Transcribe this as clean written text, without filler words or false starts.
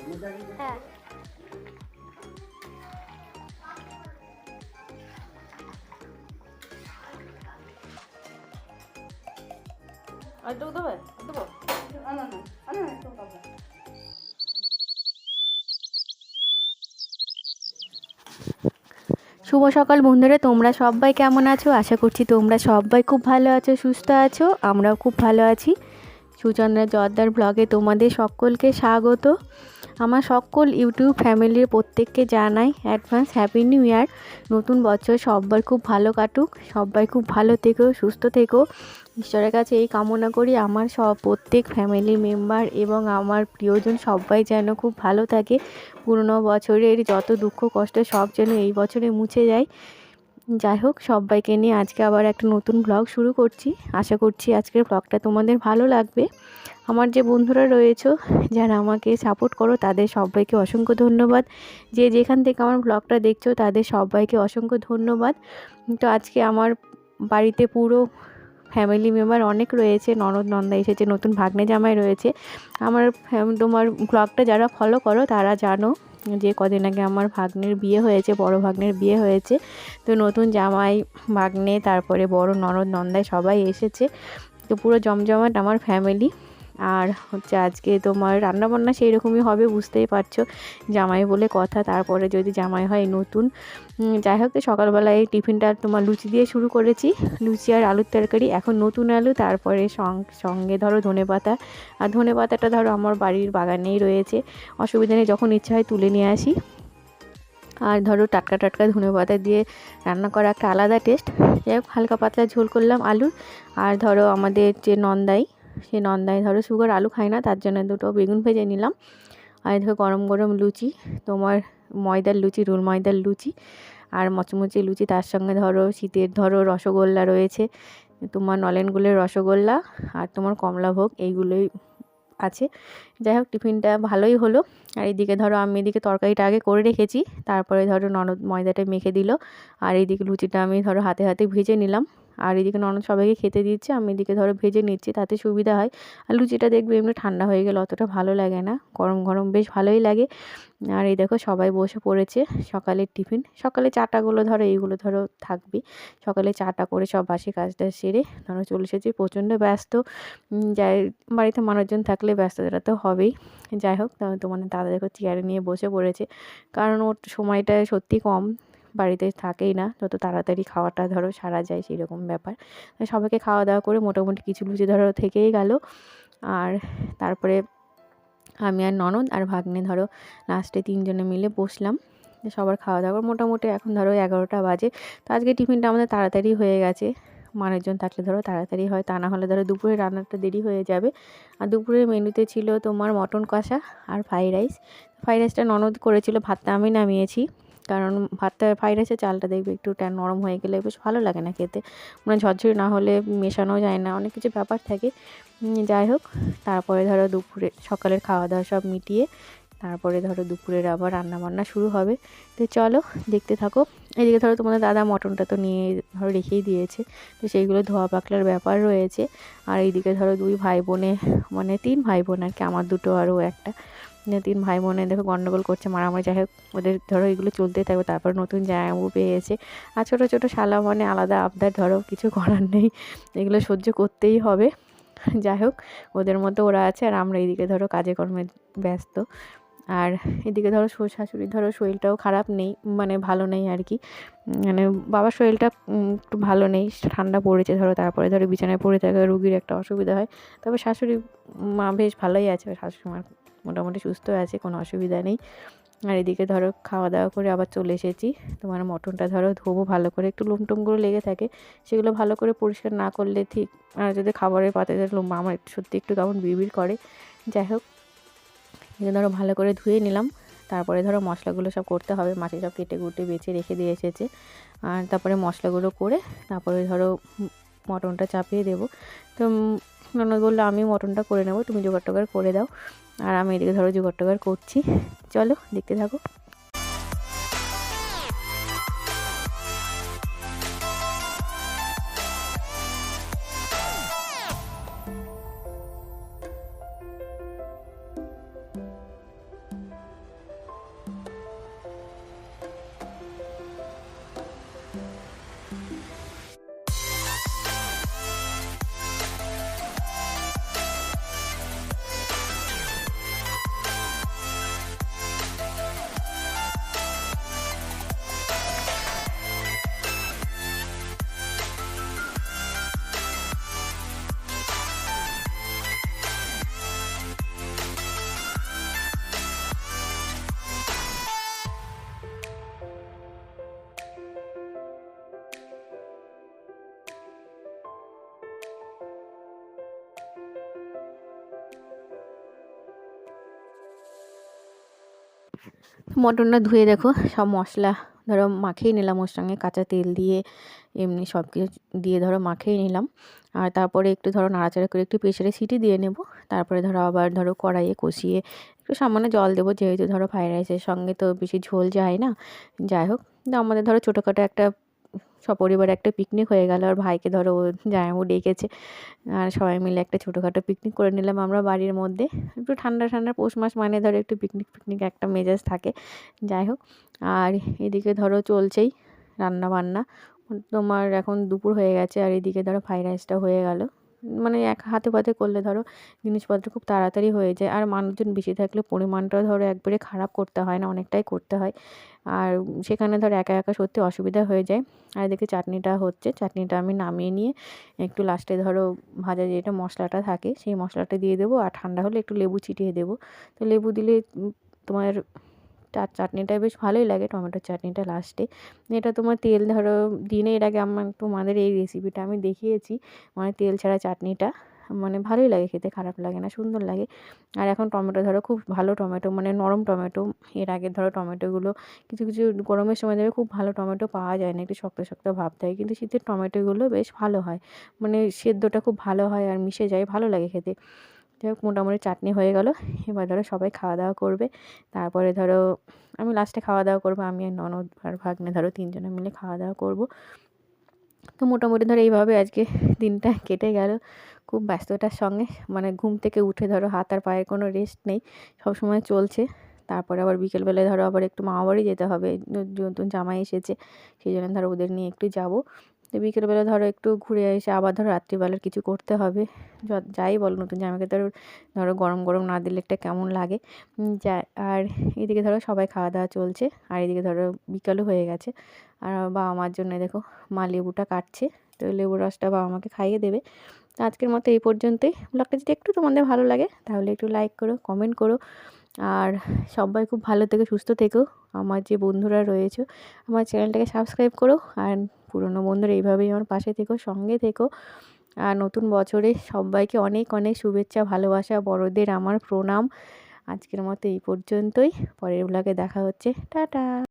হ্যাঁ। আরেকটু দেবে দেবো। শুভ সকাল বন্ধুরা, তোমরা সবাই কেমন আছো? আশা করছি তোমরা সবাই খুব ভালো আছো, সুস্থ আছো। আমরাও খুব ভালো আছি। সুচন্দ্রা জর্দার ব্লগে তোমাদের সকলকে স্বাগত। আমার সকল ইউটিউব ফ্যামিলির প্রত্যেককে জানাই অ্যাডভান্স হ্যাপি নিউ ইয়ার। নতুন বছর সবার খুব ভালো কাটুক, সবাই খুব ভালো থেকো, সুস্থ থেকো। ঈশ্বরের কাছে এই কামনা করি আমার প্রত্যেক ফ্যামিলি মেম্বার এবং আমার প্রিয়জন সবাই যেন খুব ভালো থাকে। পুরনো বছরের যত দুঃখ কষ্ট সব যেন এই বছরে মুছে যায়। যাই হোক, সবাইকে নিয়ে আজকে আবার একটা নতুন ব্লগ শুরু করছি। আশা করছি আজকের ব্লগটা তোমাদের ভালো লাগবে। আমার যে বন্ধুরা রয়েছে, যারা আমাকে সাপোর্ট করো, তাদের সবাইকে অসংখ্য ধন্যবাদ। যে যেখান থেকে আমার ব্লগটা দেখছো তাদের সবাইকে অসংখ্য ধন্যবাদ। তো আজকে আমার বাড়িতে পুরো ফ্যামিলি মেম্বার অনেক রয়েছে, ননদ নন্দা এসেছে, নতুন ভাগ্নে জামাই রয়েছে। আমার তোমার ব্লগটা যারা ফলো করো তারা জানো যে কদিন আগে আমার ভাগ্নের বিয়ে হয়েছে, বড় ভাগ্নের বিয়ে হয়েছে। তো নতুন জামাই, ভাগ্নে, তারপরে বড় ননদ নন্দাই সবাই এসেছে। তো পুরো জমজমাট আমার ফ্যামিলি। আর হচ্ছে আজকে তোমার রান্নাবান্না সেই রকমই হবে, বুঝতেই পারছো, জামাই বলে কথা। তারপরে যদি জামাই হয় নতুন। যাই হোক, সকালবেলায় টিফিনটা তোমার লুচি দিয়ে শুরু করেছি, লুচি আর আলুর তরকারি। এখন নতুন আলু, তারপরে সঙ্গে ধরো ধনেপাতা। আর ধনেপাতাটা ধরো আমার বাড়ির বাগানেই রয়েছে, অসুবিধা নেই, যখন ইচ্ছা হয় তুলে নিয়ে আসি। আর ধরো টাটকা টাটকা ধনেপাতা দিয়ে রান্না করা একটা আলাদা টেস্ট। যাই হোক, হালকা পাতলা ঝোল করলাম আলুর। আর ধরো আমাদের যে নন্দাই, সে নন্দাই ধরো সুগার আলু খায় না, তার জন্য দুটো বেগুন ভেজে নিলাম। আর ধরো গরম গরম লুচি, তোমার ময়দার লুচি, রোল ময়দার লুচি আর মচমচে লুচি। তার সঙ্গে ধরো শীতের ধরো রসগোল্লা রয়েছে, তোমার নলেন গুলের রসগোল্লা আর তোমার কমলাভোগ, এইগুলোই আছে। যাই হোক, টিফিনটা ভালোই হলো। আর এইদিকে ধরো আমি এদিকে তরকারিটা আগে করে রেখেছি, তারপরে ধরো ননদ ময়দাটা মেখে দিল। আর এইদিকে লুচিটা আমি ধরো হাতে হাতে ভেজে নিলাম। আর এদিকে ননদ সবাইকে খেতে দিচ্ছে, আমি এদিকে ধরো ভেজে নিচ্ছি, তাতে সুবিধা হয়। আর লুচিটা দেখবে এমনি ঠান্ডা হয়ে গেলে অতটা ভালো লাগে না, গরম গরম বেশ ভালোই লাগে। আর এই দেখো সবাই বসে পড়েছে সকালের টিফিন। সকালে চাটাগুলো ধরো এইগুলো ধরো থাকবে। সকালে চাটা করে সব বাসি কাজটা সেরে ধরো চলে এসেছি। প্রচণ্ড ব্যস্ত, যাই বাড়িতে মানুষজন থাকলে ব্যস্ততা তো হবেই। যাই হোক, তোমার দাদা দেখো চেয়ারে নিয়ে বসে পড়েছে, কারণ ওর সময়টা সত্যি কম, বাড়িতে থাকেই না। যত তাড়াতাড়ি খাওয়াটা ধরো সারা যায় সেই রকম ব্যাপার। সবাইকে খাওয়া দাওয়া করে মোটামুটি কিছু লুচি ধরো থেকেই গেল। আর তারপরে আমি আর ননদ আর ভাগ্নে ধরো লাস্টে তিনজনে মিলে বসলাম। সবার খাওয়া দাওয়া মোটামুটি এখন ধরো 11টা বাজে। তো আজকে টিফিনটা আমাদের তাড়াতাড়ি হয়ে গেছে। মানুষজন থাকলে ধরো তাড়াতাড়ি হয়, তা না হলে ধরো দুপুরে রান্নাটা দেরি হয়ে যাবে। আর দুপুরের মেনুতে ছিল তোমার মটন কষা আর ফ্রাইড রাইস। ফ্রাইড রাইসটা ননদ করেছিল, ভাতটা আমি নামিয়েছি। কারণ ভাতটা, ফ্রাইড রাইসের চালটা দেখবে একটু নরম হয়ে গেলে বেশ ভালো লাগে না খেতে, মানে ঝরঝরে না হলে মেশানো যায় না, অনেক কিছু ব্যাপার থাকে। যাই হোক, তারপরে ধরো দুপুরে সকালের খাওয়া দাওয়া সব মিটিয়ে তারপরে ধরো দুপুরের আবার রান্নাবান্না শুরু হবে। তো চলো দেখতে থাকো। এদিকে ধরো তোমাদের দাদা মটনটা তো নিয়ে ধরো রেখেই দিয়েছে, তো সেইগুলো ধোয়া পাকলার ব্যাপার রয়েছে। আর এইদিকে ধরো দুই ভাই বোনে, মানে 3 ভাই বোন আর কি, আমার দুটো আরও একটা, 3 ভাই বোনে দেখো গন্ডগোল করছে, মারামারি। যাই হোক, ওদের ধরো এগুলো চলতেই থাকবে। তারপর নতুন জামাইবাবু পেয়েছে, আর ছোটো ছোটো শালা মানে আলাদা আবদার, ধরো কিছু করার নেই, এগুলো সহ্য করতেই হবে। যাই হোক, ওদের মতো ওরা আছে, আর আমরা এইদিকে ধরো কাজে কর্মে ব্যস্ত। আর এদিকে ধরো শাশুড়ির ধরো শরীরটাও খারাপ নেই, মানে ভালো নেই আর কি, মানে বাবার শরীরটা একটু ভালো নেই, ঠান্ডা পড়েছে ধরো, তারপরে ধরো বিছানায় পড়ে থাকা রুগীর একটা অসুবিধা হয়। তবে শাশুড়ি মা বেশ ভালোই আছে, শাশুড়ি মা মোটামুটি সুস্থ আছে, কোনো অসুবিধা নেই। আর এদিকে ধরো খাওয়া দাওয়া করে আবার চলে এসেছি। তোমার মটনটা ধরো ধোবো ভালো করে, একটু লোমটোমগুলো লেগে থাকে, সেগুলো ভালো করে পরিষ্কার না করলে ঠিক। আর যদি খাবারের পাতাতে লোম আমার সত্যি একটু কেমন বিড়বিড় করে। যাই হোক, এটা ধরো ভালো করে ধুয়ে নিলাম। তারপরে ধরো মশলাগুলো সব করতে হবে, মাছে সব কেটে কুটে বেছে রেখে দিয়ে এসেছে। আর তারপরে মশলাগুলো করে তারপরে ধরো মটনটা চাপিয়ে দেবো। তো ননদ বললো আমি মটনটা করে নেবো, তুমি জোগাড় টোগাড় করে দাও। আর আমি এদিকে ধরো জোগাড় টোগাড় করছি। চলো দেখতে থাকো। মটনটা ধুয়ে দেখো সব মশলা ধরো মাখিয়ে নিলাম, ওর সঙ্গে কাঁচা তেল দিয়ে এমনি সব কিছু দিয়ে ধরো মাখিয়ে নিলাম। আর তারপরে একটু ধরো নাড়াচাড়া করে একটু প্রেসারে সিটি দিয়ে নেব। তারপরে ধরো আবার ধরো কড়াইয়ে কষিয়ে একটু সামান্য জল দেবো, যেহেতু ধরো ফ্রাইড রাইসের সঙ্গে তো বেশি ঝোল যায় না। যাই হোক, তো আমাদের ধরো ছোটোখাটো একটা সপরিবারে একটা পিকনিক হয়ে গেল। আর ভাইকে ধরো ও জামাইবাবু ডেকেছে, আর সবাই মিলে একটা ছোটোখাটো পিকনিক করে নিলাম আমরা বাড়ির মধ্যে। একটু ঠান্ডা ঠান্ডা পৌষ মাস মানে ধরো একটু পিকনিক পিকনিক একটা মেজাজ থাকে। যাই হোক, আর এদিকে ধরো চলছেই রান্না বান্না। তোমার এখন দুপুর হয়ে গেছে, আর এদিকে ধরো ফ্রাইড রাইসটা হয়ে গেল। মানে এক হাতে পাতে করলে ধরো জিনিসপত্র খুব তাড়াতাড়ি হয়ে যায়। আর মানুষজন বেশি থাকলে পরিমাণটাও ধরো একবারে খারাপ করতে হয় না, অনেকটাই করতে হয়। আর সেখানে ধরো একা একা সত্যি অসুবিধা হয়ে যায়। আর এদিকে চাটনিটা হচ্ছে, চাটনিটা আমি নামিয়ে নিয়ে একটু লাস্টে ধরো ভাজা যেটা মশলাটা থাকে সেই মশলাটা দিয়ে দেবো, আর ঠান্ডা হলে একটু লেবু চিটিয়ে দেবো। তো লেবু দিলে তোমার চাটনিটা বেশ ভালোই লাগে, টমেটোর চাটনিটা লাস্টে। এটা তোমার তেল ধরো দিনে এর আগে তোমাদের এই রেসিপিটা আমি দেখিয়েছি, মানে তেল ছাড়া চাটনিটা মানে ভালোই লাগে খেতে, খারাপ লাগে না, সুন্দর লাগে। আর এখন টমেটো ধরো খুব ভালো টমেটো, মানে নরম টমেটো। এর আগে ধরো টমেটোগুলো কিছু কিছু গরমের সময় ধরো খুব ভালো টমেটো পাওয়া যায় না, একটু শক্ত শক্ত ভাব থাকে, কিন্তু শীতের টমেটোগুলো বেশ ভালো হয়, মানে সেদ্ধটা খুব ভালো হয় আর মিশে যায়, ভালো লাগে খেতে। যাই হোক, মোটামুটি চাটনি হয়ে গেল। এবার ধরো সবাই খাওয়া দাওয়া করবে। তারপরে ধরো আমি লাস্টে খাওয়া দাওয়া করবো, আমি আর ননদ আর ভাগ্নে ধরো তিনজনে মিলে খাওয়া দাওয়া করবো। তো মোটামুটি ধরো এইভাবে আজকে দিনটা কেটে গেল খুব ব্যস্ততার সঙ্গে। মানে ঘুম থেকে উঠে ধরো হাত আর পায়ের কোনো রেস্ট নেই, সব সময় চলছে। তারপরে আবার বিকেলবেলায় ধরো আবার একটু মামাবাড়ি যেতে হবে, নতুন জামাই এসেছে, সেই জন্য ধরো ওদের নিয়ে একটু যাবো। তো বিকেলবেলা ধরো একটু ঘুরে এসে আবার ধরো রাত্রিবেলার কিছু করতে হবে। যাই বলো, নতুন জামাইকে ধরো গরম গরম না দিলে একটা কেমন লাগে। যা আর এদিকে ধরো সবাই খাওয়া দাওয়া চলছে, আর এদিকে ধরো বিকালও হয়ে গেছে। আর বাবা মার জন্য দেখো মা লেবুটা কাটছে, তো লেবুর রসটা বাবা মাকে খাইয়ে দেবে। তো আজকের মতো এই পর্যন্তই। ব্লগটা যদি একটু তোমাদের ভালো লাগে তাহলে একটু লাইক করো, কমেন্ট করো। আর সবাই খুব ভালো থেকো, সুস্থ থেকো। আমার যে বন্ধুরা রয়েছে আমার চ্যানেলটাকে সাবস্ক্রাইব করো, আর পুরনো বন্ধুরা এইভাবেই আমার পাশে থেকো, সঙ্গে থেকো। আর নতুন বছরে সবাইকে অনেক অনেক শুভেচ্ছা, ভালোবাসা, বড়দের আমার প্রণাম। আজকের মতো এই পর্যন্তই, পরের ব্লগে দেখা হচ্ছে, টাটা।